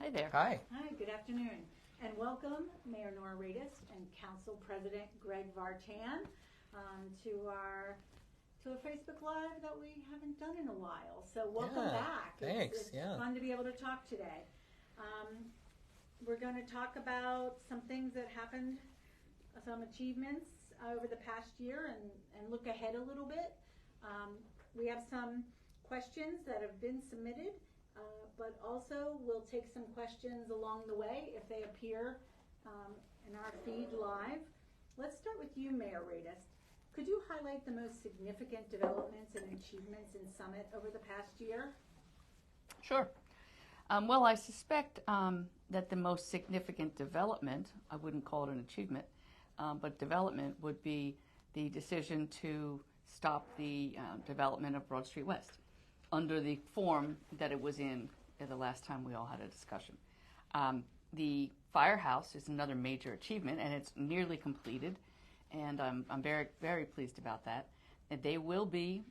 Hi there. Hi. Hi, good afternoon. And welcome Mayor Nora Radest and Council President Greg Vartan to a Facebook Live that we haven't done in a while. So welcome back. Thanks. It's fun to be able to talk today. We're going to talk about some things that happened, some achievements over the past year and look ahead a little bit. We have some questions that have been submitted, but also we'll take some questions along the way if they appear in our feed live. Let's start with you, Mayor Radest. Could you highlight the most significant developments and achievements in Summit over the past year? Sure. Well, I suspect that the most significant development, I wouldn't call it an achievement, but development would be the decision to stop the development of Broad Street West under the form that it was in the last time we all had a discussion. The firehouse is another major achievement, and it's nearly completed, and I'm very, very pleased about that. And they will be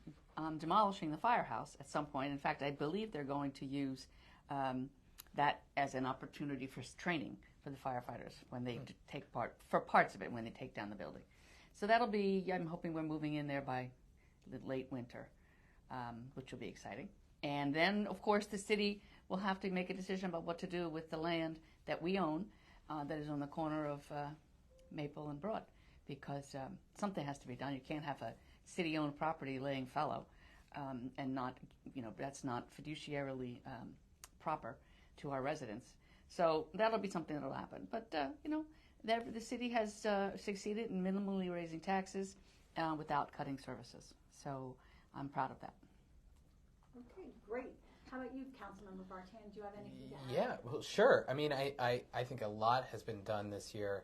demolishing the firehouse at some point. In fact, I believe they're going to use that as an opportunity for training for the firefighters when they take part, for parts of it, when they take down the building. So that'll be, I'm hoping we're moving in there by the late winter, which will be exciting. And then, of course, the city will have to make a decision about what to do with the land that we own that is on the corner of Maple and Broad, because something has to be done. You can't have a city-owned property laying fallow and not, that's not fiduciarily proper to our residents. So that'll be something that'll happen. But, the city has succeeded in minimally raising taxes without cutting services. So I'm proud of that. Okay, great. How about you, Councilmember Vartan? Do you have anything to add? Yeah, well, sure. I mean, I think a lot has been done this year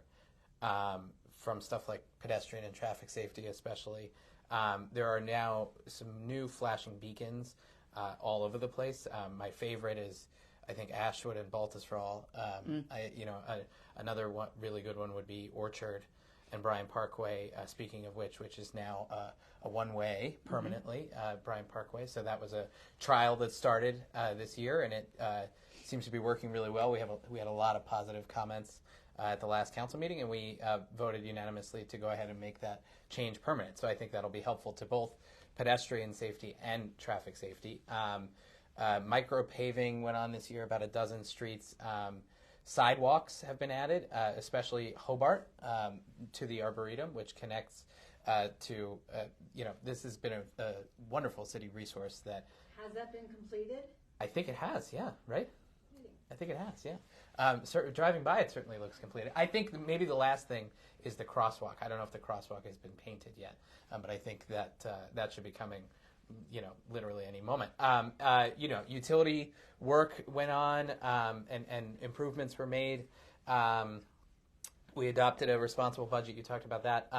from stuff like pedestrian and traffic safety especially. There are now some new flashing beacons all over the place. My favorite is, I think, Ashwood and Baltusrol. Another one, really good one would be Orchard and Bryan Parkway, speaking of which is now a one-way permanently, Bryan Parkway. So that was a trial that started this year, and it seems to be working really well. We had a lot of positive comments at the last council meeting, and we voted unanimously to go ahead and make that change permanent. So I think that'll be helpful to both pedestrian safety and traffic safety. Micro paving went on this year, about a dozen streets. Sidewalks have been added, especially Hobart to the Arboretum, which connects to, this has been a wonderful city resource that... Has that been completed? I think it has, yeah, right? I think it has, yeah. Driving by, it certainly looks completed. I think maybe the last thing is the crosswalk. I don't know if the crosswalk has been painted yet, but I think that that should be coming, literally any moment. Utility work went on, and improvements were made. We adopted a responsible budget. You talked about that.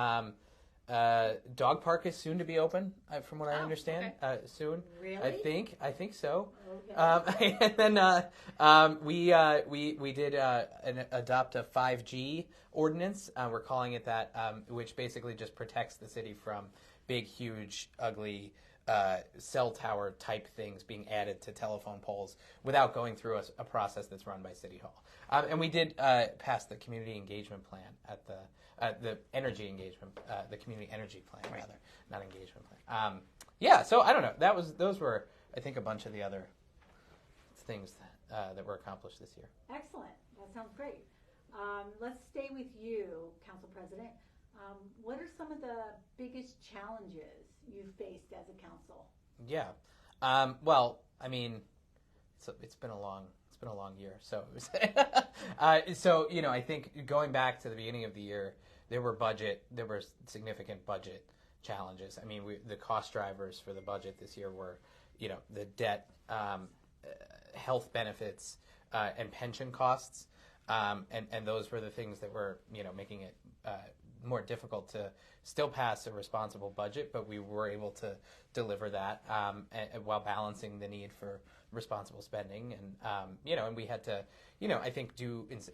Dog park is soon to be open, from what I understand. Okay. Soon. Really? I think so. Okay. And then we did adopt a 5G ordinance. We're calling it that, which basically just protects the city from big, huge, ugly cell tower type things being added to telephone poles without going through a process that's run by City Hall. And we did pass the community engagement plan at the energy engagement, the community energy plan, right. Rather, not engagement plan. So I don't know. Those were, I think, a bunch of the other things that were accomplished this year. Excellent. That sounds great. Let's stay with you, Council President. What are some of the biggest challenges you've faced as a council? Yeah. Well, I mean, it's been a long year. So, I think going back to the beginning of the year, there were significant budget challenges. I mean, the cost drivers for the budget this year were, the debt, health benefits, and pension costs. And those were the things that were, making it more difficult to still pass a responsible budget, but we were able to deliver that while balancing the need for responsible spending. And we had to, I think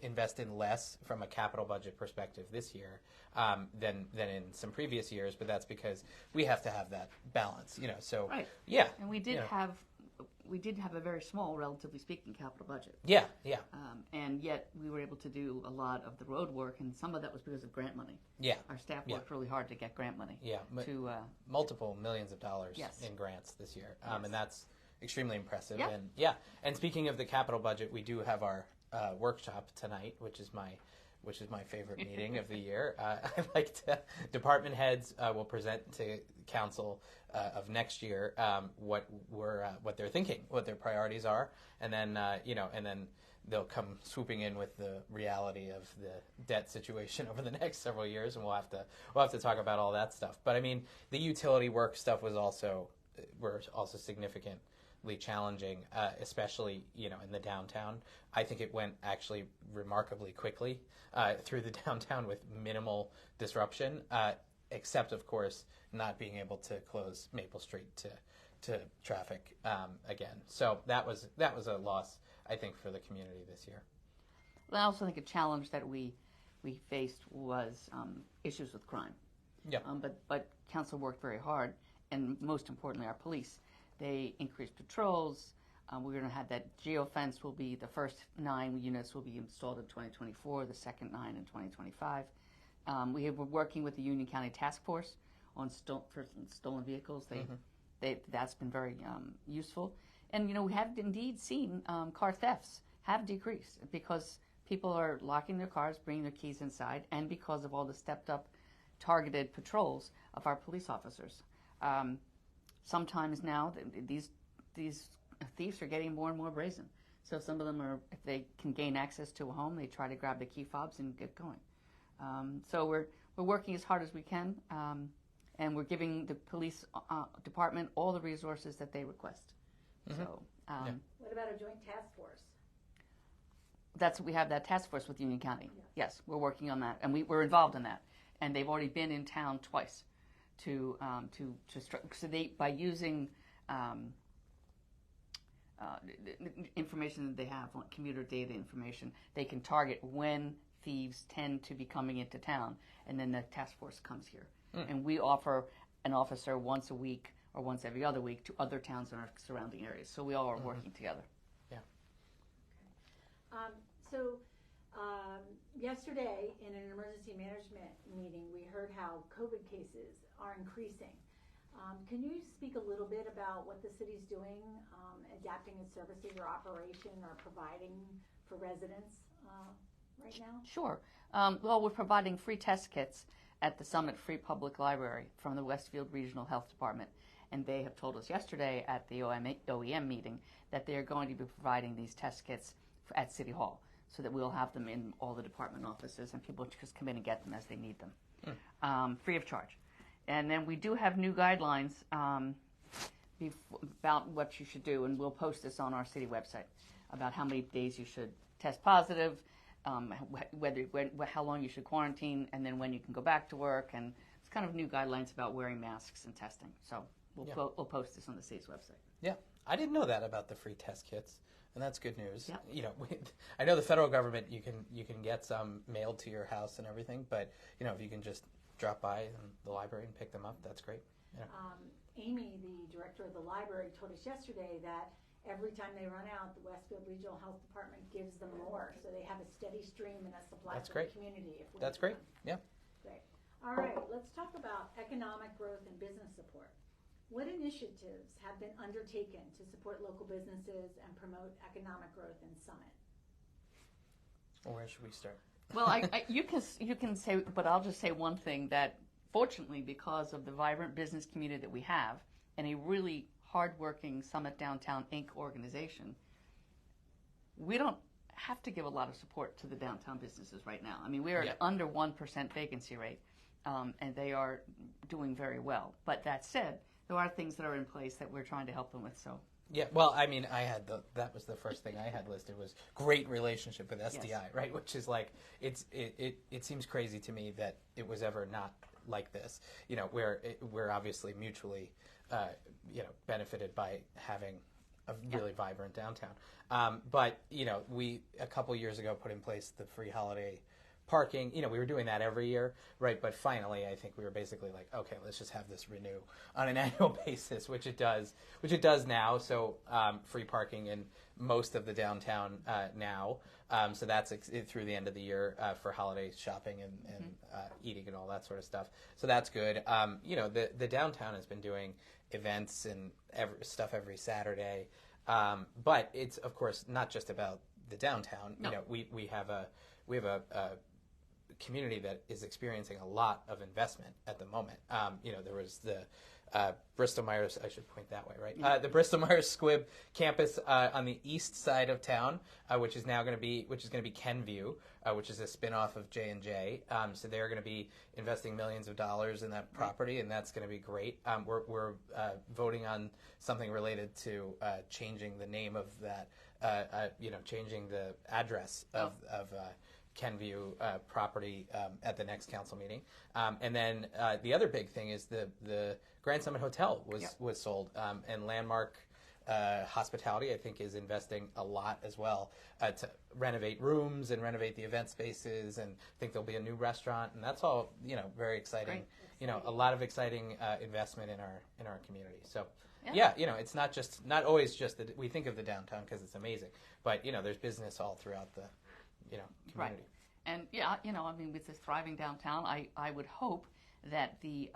invest in less from a capital budget perspective this year than in some previous years, but that's because we have to have that balance, so right. Yeah. And we did have we did have a very small, relatively speaking, capital budget. Yeah, yeah, And yet we were able to do a lot of the road work, and some of that was because of grant money. yeah, Our staff Yeah. worked really hard to get grant money. yeah. To Multiple millions of dollars Yes. in grants this year, Yes. and that's extremely impressive. Yeah. And yeah, and speaking of the capital budget, we do have our workshop tonight, which is my favorite meeting of the year. I like to department heads will present to council of next year what they're thinking, what their priorities are, and then and then they'll come swooping in with the reality of the debt situation over the next several years, and we'll have to talk about all that stuff. But I mean, the utility work stuff were also significantly challenging, especially in the downtown. I think it went actually remarkably quickly through the downtown with minimal disruption, except of course not being able to close Maple Street to traffic again. So that was a loss, I think, for the community this year. Well, I also think a challenge that we faced was issues with crime. Yeah. But council worked very hard, and most importantly, our police. They increased patrols. We're going to have that geofence. Will be the first 9 units will be installed in 2024. The second 9 in 2025. We were working with the Union County Task Force on stolen vehicles. That's been very useful. And we have indeed seen car thefts have decreased because people are locking their cars, bringing their keys inside, and because of all the stepped up, targeted patrols of our police officers. Sometimes now these thieves are getting more and more brazen. So some of them are, if they can gain access to a home, they try to grab the key fobs and get going. So we're working as hard as we can, and we're giving the police department all the resources that they request. Mm-hmm. So What about a joint task force? we have that task force with Union County. Yes, we're working on that, and we're involved in that. And they've already been in town twice so they, by using information that they have on commuter data information, they can target when thieves tend to be coming into town, and then the task force comes here. And we offer an officer once a week or once every other week to other towns in our surrounding areas. So we all are working together. Yeah. Yesterday in an emergency management meeting, we heard how COVID cases are increasing. Can you speak a little bit about what the city's doing, adapting its services or operation or providing for residents right now? Sure. Well, we're providing free test kits at the Summit Free Public Library from the Westfield Regional Health Department. And they have told us yesterday at the OEM meeting that they are going to be providing these test kits at City Hall, so that we'll have them in all the department offices and people just come in and get them as they need them, free of charge. And then we do have new guidelines about what you should do, and we'll post this on our city website about how many days you should test positive, how long you should quarantine, and then when you can go back to work. And it's kind of new guidelines about wearing masks and testing. So we'll post this on the city's website. Yeah, I didn't know that about the free test kits, and that's good news. Yeah. I know the federal government you can get some mailed to your house and everything, but if you can just drop by the library and pick them up, that's great. Yeah. Amy, the director of the library, told us yesterday that every time they run out, the Westfield Regional Health Department gives them more, so they have a steady stream and a supply That's for great. the community. If we That's need great. them. Yeah. Great. All right, let's talk about economic growth and business support. What initiatives have been undertaken to support local businesses and promote economic growth in Summit? Well, where should we start? Well, you can say, but I'll just say one thing, that fortunately, because of the vibrant business community that we have and a really hardworking Summit Downtown Inc. organization, we don't have to give a lot of support to the downtown businesses right now. I mean, we are at under 1% vacancy rate, and they are doing very well. But that said, there are things that are in place that we're trying to help them with. So. Yeah, well, I mean, that was the first thing I had listed was great relationship with SDI, Yes. right? Which is like it seems crazy to me that it was ever not like this. We're obviously mutually benefited by having a really vibrant downtown. But we a couple years ago put in place the free holiday parking. We were doing that every year, right? But finally, I think we were basically like, okay, let's just have this renew on an annual basis, which it does now. So free parking in most of the downtown now. So that's through the end of the year for holiday shopping and eating and all that sort of stuff. So that's good. The downtown has been doing events and stuff every Saturday. But it's, of course, not just about the downtown. No. We have a community that is experiencing a lot of investment at the moment. There was the Bristol Myers, I should point that way, right? The Bristol Myers Squibb campus on the east side of town, which is going to be Kenview, which is a spinoff of J&J. So they're going to be investing millions of dollars in that property, and that's going to be great. We're voting on something related to changing the name of that, changing the address of Kenview property at the next council meeting. And then the other big thing is the Grand Summit Hotel was sold, and Landmark Hospitality, I think, is investing a lot as well to renovate rooms and renovate the event spaces, and I think there'll be a new restaurant, and that's all very exciting. Great. A lot of exciting investment in our community. So. Yeah, it's not always just that we think of the downtown because it's amazing, but there's business all throughout the community. Right. And with this thriving downtown, I would hope that the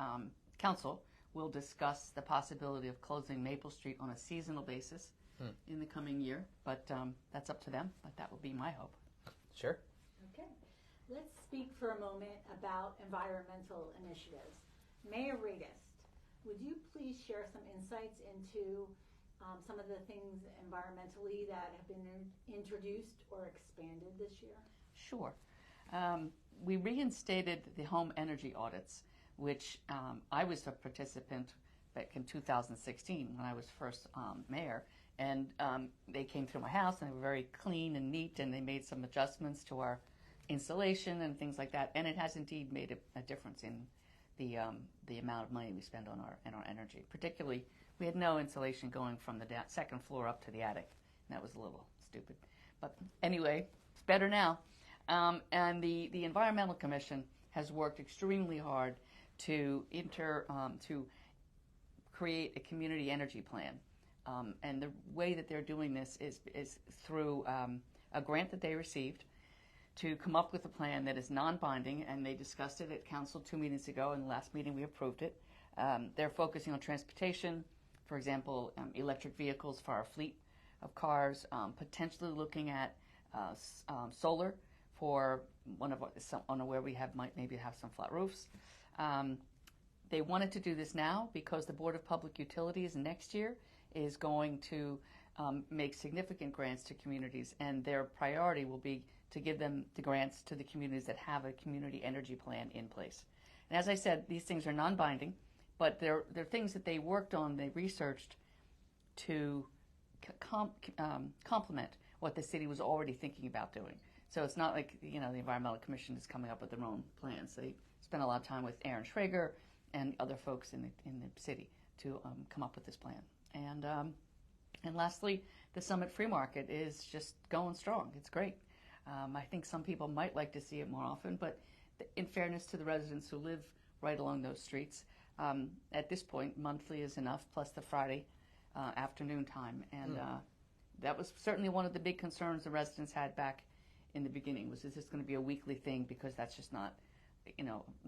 council will discuss the possibility of closing Maple Street on a seasonal basis in the coming year, but that's up to them, but that would be my hope. Sure. Okay. Let's speak for a moment about environmental initiatives. Mayor Radest, would you please share some insights into some of the things environmentally that have been introduced or expanded this year? Sure. We reinstated the home energy audits, which I was a participant back in 2016 when I was first mayor. And they came through my house, and they were very clean and neat, and they made some adjustments to our insulation and things like that. And it has indeed made a difference in the amount of money we spend on our energy. Particularly, we had no insulation going from the second floor up to the attic. And that was a little stupid. But anyway, it's better now. And the Environmental Commission has worked extremely hard to create a community energy plan. And the way that they're doing this is through a grant that they received to come up with a plan that is non-binding, and they discussed it at council 2 meetings ago. In the last meeting, we approved it. They're focusing on transportation, for example, electric vehicles for our fleet of cars, potentially looking at solar for where we might have some flat roofs. They wanted to do this now because the Board of Public Utilities next year is going to make significant grants to communities, and their priority will be to give them the grants to the communities that have a community energy plan in place. And as I said, these things are non-binding, but they're things that they worked on, they researched to complement what the city was already thinking about doing. So it's not like the Environmental Commission is coming up with their own plans. They spent a lot of time with Aaron Schrager and other folks in the city to come up with this plan. And lastly, the Summit Free Market is just going strong. It's great. I think some people might like to see it more often, but in fairness to the residents who live right along those streets, at this point, monthly is enough, plus the Friday afternoon time. And that was certainly one of the big concerns the residents had back in the beginning, was, is this going to be a weekly thing? Because that's just not,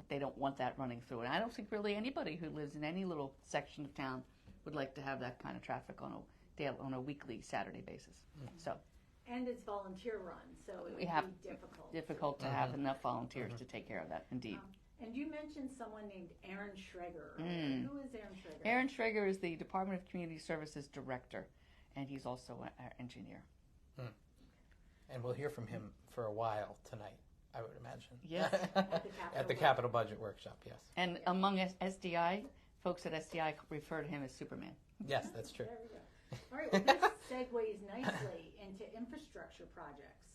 they don't want that running through. And I don't think really anybody who lives in any little section of town would like to have that kind of traffic on a weekly Saturday basis. So. And it's volunteer run, so it would be difficult to have enough volunteers to take care of that, indeed. And you mentioned someone named Aaron Schrager. Who is Aaron Schrager? Aaron Schrager is the Department of Community Services Director, and he's also our engineer. And we'll hear from him for a while tonight, I would imagine. Yes. At the Capital Budget Workshop, yes. And among SDI, folks at SDI refer to him as Superman. Yes, that's true. There we go. All right, well, this segues nicely into infrastructure projects.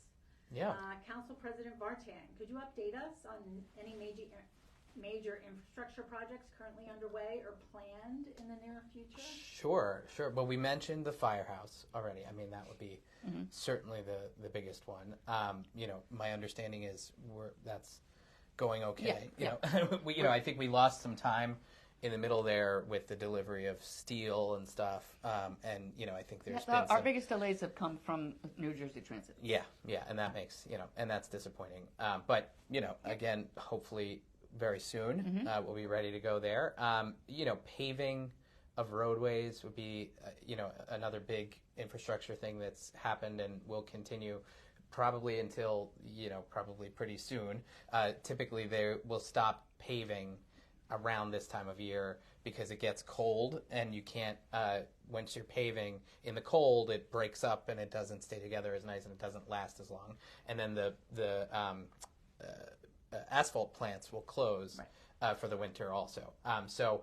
Yeah. Council President Vartan, could you update us on any major infrastructure projects currently underway or planned in the near future? Sure. Well, we mentioned the firehouse already. I mean, that would be certainly the biggest one. My understanding is that's going okay. I think we lost some time in the middle there with the delivery of steel and stuff, and I think there's been our biggest delays have come from New Jersey Transit. Yeah, and that makes and that's disappointing. But again, hopefully very soon we'll be ready to go there. Paving of roadways would be another big infrastructure thing that's happened and will continue probably until probably pretty soon. Typically, they will stop paving around this time of year because it gets cold and you can't once you're paving in the cold it breaks up and it doesn't stay together as nice and it doesn't last as long, and then the asphalt plants will close for the winter also. So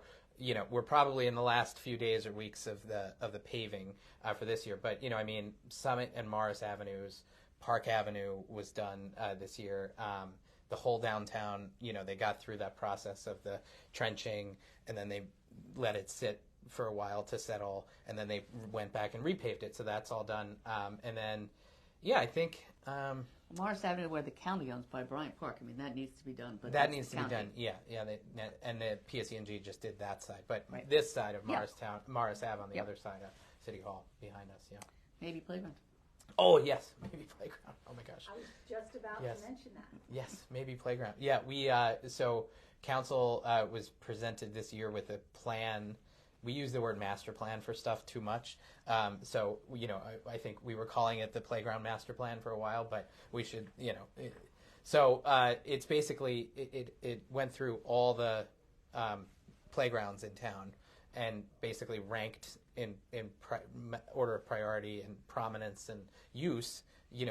we're probably in the last few days or weeks of the paving for this year, but Summit and Morris Avenues, Park Avenue was done this year. The whole downtown, they got through that process of the trenching, and then they let it sit for a while to settle, and then they went back and repaved it. So that's all done. And then, I think Morris Avenue, where the county owns by Bryant Park. I mean, that needs to be done. But that needs to be done. Yeah. And the PSE&G just did that side, but this side of Morris Ave on the other side of City Hall behind us. Yeah. Maybe playground. Oh, yes, maybe playground. Oh, my gosh. I was just about to mention that. Yes, maybe playground. Yeah, so council was presented this year with a plan. We use the word master plan for stuff too much. So, I think we were calling it the playground master plan for a while, but we should, it's basically, it went through all the playgrounds in town and basically ranked in order of priority and prominence and use,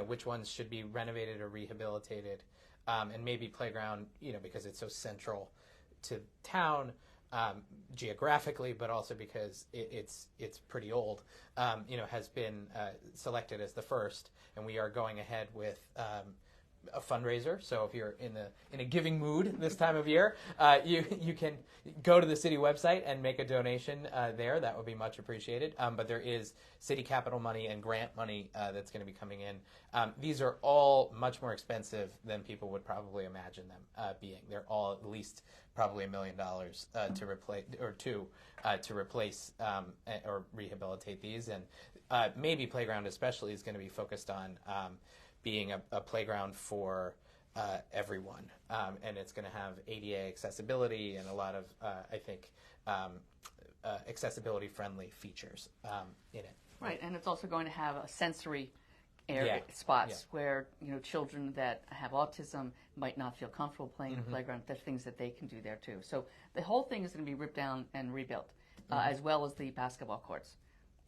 which ones should be renovated or rehabilitated, and maybe playground, because it's so central to town geographically, but also because it's pretty old, has been selected as the first, and we are going ahead with a fundraiser. So if you're in a giving mood this time of year, you can go to the city website and make a donation there. That would be much appreciated. But there is city capital money and grant money that's going to be coming in. These are all much more expensive than people would probably imagine them being. They're all at least probably $1 million to replace or rehabilitate these, and maybe playground especially is going to be focused on being a playground for everyone, and it's going to have ADA accessibility and a lot of, I think, accessibility-friendly features in it. Right, and it's also going to have a sensory area spots where children that have autism might not feel comfortable playing in the playground. There's things that they can do there too. So the whole thing is going to be ripped down and rebuilt, as well as the basketball courts.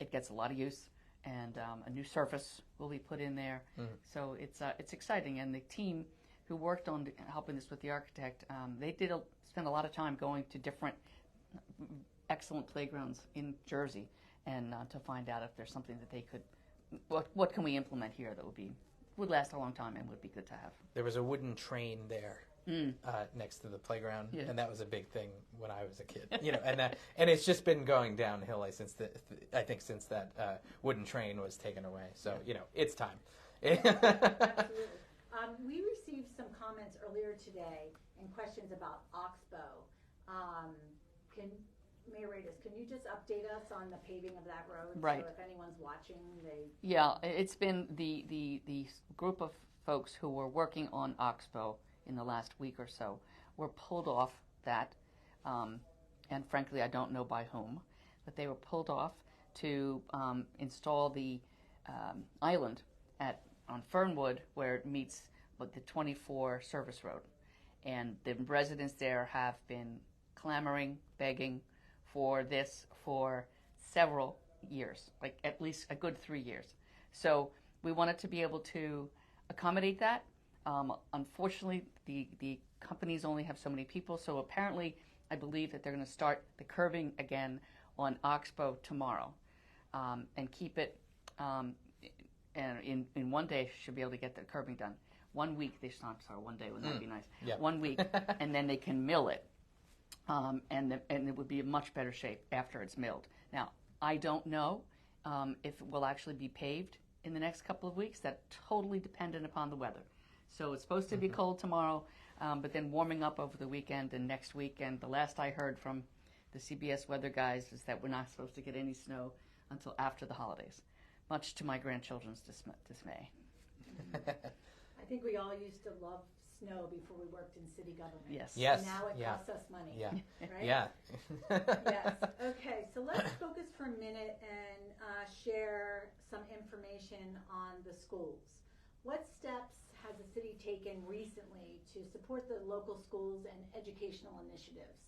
It gets a lot of use. And a new surface will be put in there. So it's exciting. And the team who worked on helping this with the architect, they did spend a lot of time going to different excellent playgrounds in Jersey, and to find out if there's something that they could, what can we implement here that would last a long time and would be good to have. There was a wooden train there. Next to the playground, and that was a big thing when I was a kid. And it's just been going downhill since since that wooden train was taken away. So it's time. Absolutely. We received some comments earlier today and questions about Oxbow. Mayor Radest, can you just update us on the paving of that road? Right. So if anyone's watching, it's been the group of folks who were working on Oxbow in the last week or so were pulled off that, and frankly I don't know by whom, but they were pulled off to install the island on Fernwood where it meets the 24 service road, and the residents there have been clamoring, begging for this for several years, like at least a good 3 years. So we wanted to be able to accommodate that. Unfortunately, the companies only have so many people, so apparently I believe that they're going to start the curbing again on Oxbow tomorrow, and keep it, and in 1 day should be able to get the curbing done. 1 week, 1 day, wouldn't that be nice? Yep. 1 week, and then they can mill it and it would be in much better shape after it's milled. Now, I don't know if it will actually be paved in the next couple of weeks. That's totally dependent upon the weather. So it's supposed to be cold tomorrow, but then warming up over the weekend and next weekend. The last I heard from the CBS weather guys is that we're not supposed to get any snow until after the holidays, much to my grandchildren's dismay. I think we all used to love snow before we worked in city government. Yes. Yes. And now it Yeah. costs us money. Yeah. Right? Yeah. Yes. Okay, so let's focus for a minute and share some information on the schools. What steps has the city taken recently to support the local schools and educational initiatives?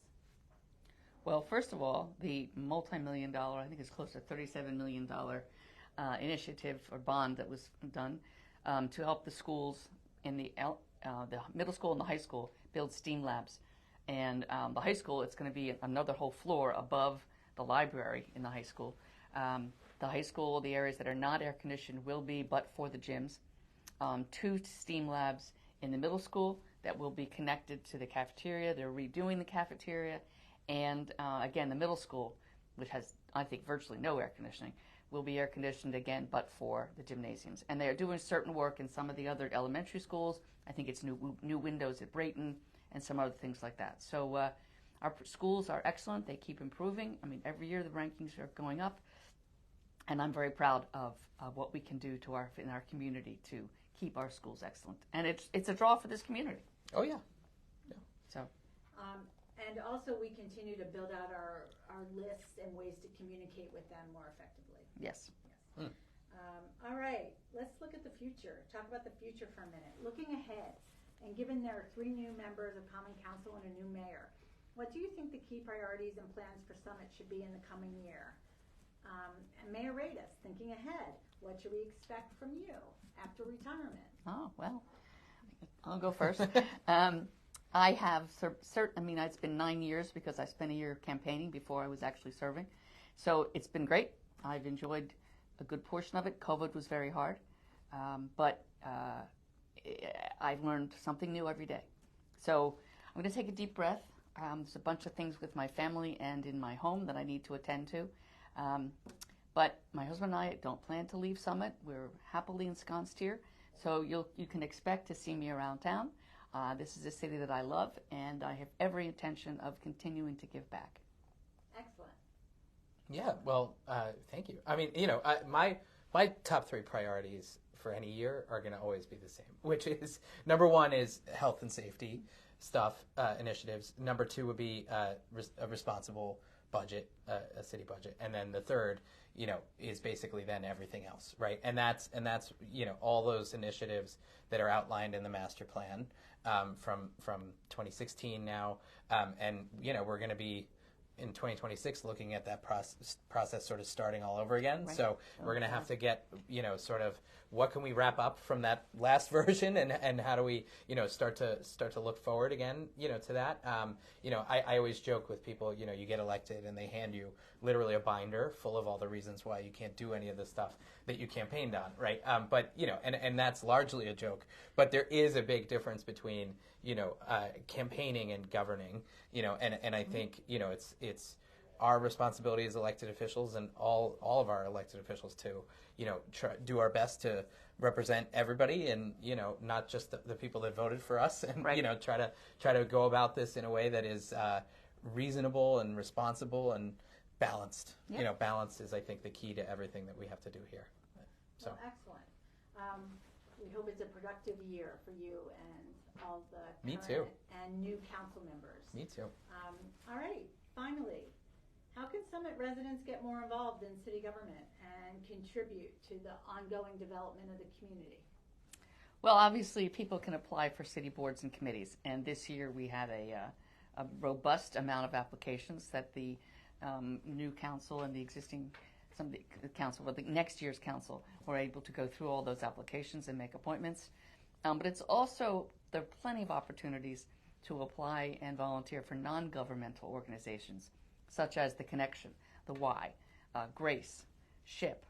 Well, first of all, the multi-million-dollar, I think it's close to $37 million initiative or bond that was done to help the schools in the middle school and the high school build STEAM labs. And the high school, it's going to be another whole floor above the library in the high school. The high school, the areas that are not air conditioned will be, but for the gyms. 2 STEAM labs in the middle school that will be connected to the cafeteria. They're redoing the cafeteria. And again, the middle school, which has, I think, virtually no air conditioning, will be air conditioned again, but for the gymnasiums. And they are doing certain work in some of the other elementary schools. I think it's new windows at Brayton and some other things like that. So our schools are excellent. They keep improving. I mean, every year the rankings are going up. And I'm very proud of what we can do in our community to keep our schools excellent. And it's a draw for this community. Oh, yeah. So. And also we continue to build out our lists and ways to communicate with them more effectively. Yes. All right, let's look at the future. Talk about the future for a minute. Looking ahead, and given there are 3 new members of Common Council and a new mayor, what do you think the key priorities and plans for Summit should be in the coming year? And Mayor Radest, thinking ahead, what should we expect from you after retirement? Oh, well, I'll go first. I have I mean, it's been 9 years because I spent a year campaigning before I was actually serving. So it's been great. I've enjoyed a good portion of it. COVID was very hard, but I've learned something new every day. So I'm going to take a deep breath. There's a bunch of things with my family and in my home that I need to attend to. But my husband and I don't plan to leave Summit. We're happily ensconced here. So you can expect to see me around town. This is a city that I love, and I have every intention of continuing to give back. Excellent. Yeah, well, thank you. I mean, my top 3 priorities for any year are going to always be the same, which is number 1 is health and safety stuff, initiatives. Number 2 would be a responsible budget, a city budget, and then the third, is basically then everything else, right? And that's all those initiatives that are outlined in the master plan from 2016 now, and we're going to be in 2026 looking at that process sort of starting all over again. Right. So we're going to have to get, sort of what can we wrap up from that last version and how do we, start to look forward again, to that. I always joke with people, you get elected and they hand you literally a binder full of all the reasons why you can't do any of the stuff that you campaigned on, right? But, and that's largely a joke. But there is a big difference between, campaigning and governing, and I think, it's our responsibility as elected officials and all of our elected officials to, do our best to represent everybody and, not just the people that voted for us and, right. Try to go about this in a way that is reasonable and responsible and balanced. Yep. Balance is, I think, the key to everything that we have to do here. So. Well, excellent. We hope it's a productive year for you and all the Me current too. and new council members. Me too. All right, finally, how can Summit residents get more involved in city government and contribute to the ongoing development of the community? Well, obviously, people can apply for city boards and committees, and this year we had a robust amount of applications that the new council and the existing the council, but the next year's council were able to go through all those applications and make appointments. But it's also, there are plenty of opportunities to apply and volunteer for non-governmental organizations, such as The Connection, The Y, Grace, SHIP,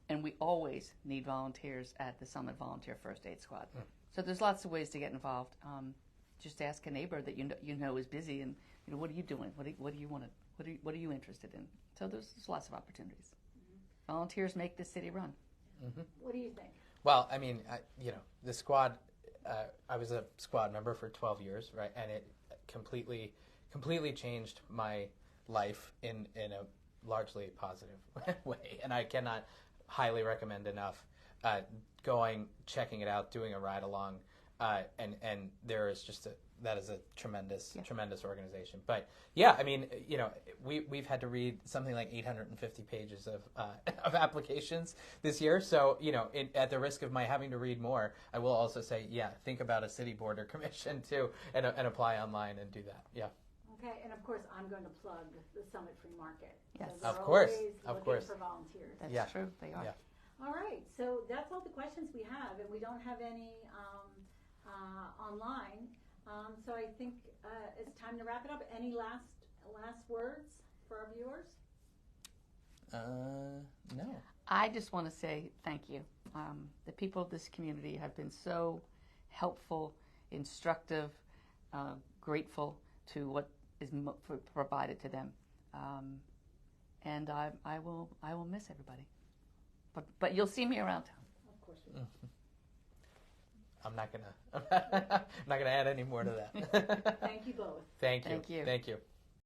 and we always need volunteers at the Summit Volunteer First Aid Squad. So there's lots of ways to get involved. just ask a neighbor that you know is busy, and what are you doing? What do you want to? What are you interested in? So there's lots of opportunities. Volunteers make the city run. What do you think? Well, I mean, the squad. I was a squad member for 12 years, right, and it completely changed my life in a largely positive way, and I cannot highly recommend enough going, checking it out, doing a ride along, and there is just that is a tremendous organization. But yeah, I mean, we've had to read something like 850 pages of applications this year. So at the risk of my having to read more, I will also say, think about a city board or commission too, and apply online and do that. Yeah. Okay, and of course, I'm going to plug the Summit Free Market. Yes, so of course, looking for volunteers. That's true. They are. Yeah. All right, so that's all the questions we have, and we don't have any online. So I think it's time to wrap it up. Any last words for our viewers? No. I just want to say thank you. The people of this community have been so helpful, instructive, grateful to what is provided to them, and I will miss everybody. But you'll see me around town. Of course we will. I'm not gonna add any more to that. Thank you both. Thank you. Thank you. Thank you.